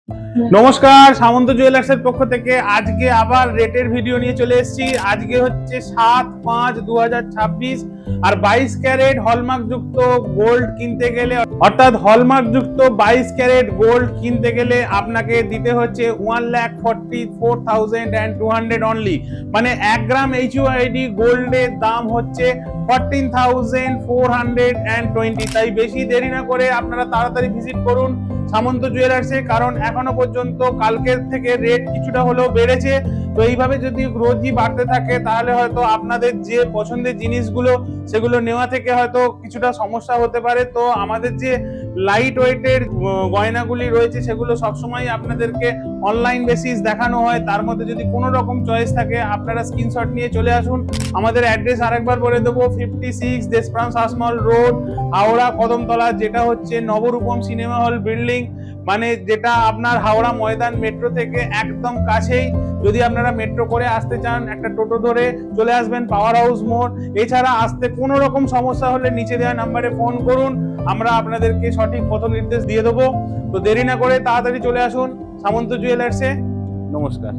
নমস্কার, সামন্ত জুয়েলার্সের পক্ষ থেকে আজকে আবার রেটের ভিডিও নিয়ে চলে এসেছি। আজকে হচ্ছে 7/5/2026 আর 22 ক্যারেট হলমার্ক যুক্ত গোল্ড কিনতে গেলে, অর্থাৎ হলমার্ক যুক্ত 22 ক্যারেট গোল্ড কিনতে গেলে আপনাকে দিতে হচ্ছে 1,44,200 অনলি। মানে 1 গ্রাম HUID গোল্ডের দাম হচ্ছে 14,420। তাই বেশি দেরি না করে আপনারা তাড়াতাড়ি ভিজিট করুন সামন্ত জুয়েলার্সে, কারণ এখনো পর্যন্ত কালকের থেকে রেট কিছুটা হলেও বেড়েছে। তো এইভাবে যদি রোজই বাড়তে থাকে তাহলে হয়তো আপনাদের যে পছন্দের জিনিসগুলো সেগুলো নেওয়া থেকে হয়তো কিছুটা সমস্যা হতে পারে। তো আমাদের যে লাইট ওয়েটের গয়নাগুলি রয়েছে সেগুলো সবসময় আপনাদেরকে অনলাইন বেসিস দেখানো হয়। তার মধ্যে যদি কোনো রকম চয়েস থাকে আপনারা স্ক্রিনশট নিয়ে চলে আসুন। আমাদের অ্যাড্রেস আরেকবার বলে দেবো, 56 দেশপ্রাণ শাসমল রোড, হাওড়া কদমতলা, যেটা হচ্ছে নবরূপম সিনেমা হল বিল্ডিং, মানে যেটা আপনার হাওড়া ময়দান মেট্রো থেকে একদম কাছেই। যদি আপনারা মেট্রো করে আসতে চান একটা টোটো ধরে চলে আসবেন পাওয়ার হাউস মোড়। এছাড়া আসতে কোনো রকম সমস্যা হলে নিচে দেওয়া নাম্বারে ফোন করুন, আমরা আপনাদেরকে সঠিক পথ নির্দেশ দিয়ে দেবো। তো দেরি না করে তাড়াতাড়ি চলে আসুন সামন্ত জুয়েলার্সে। নমস্কার।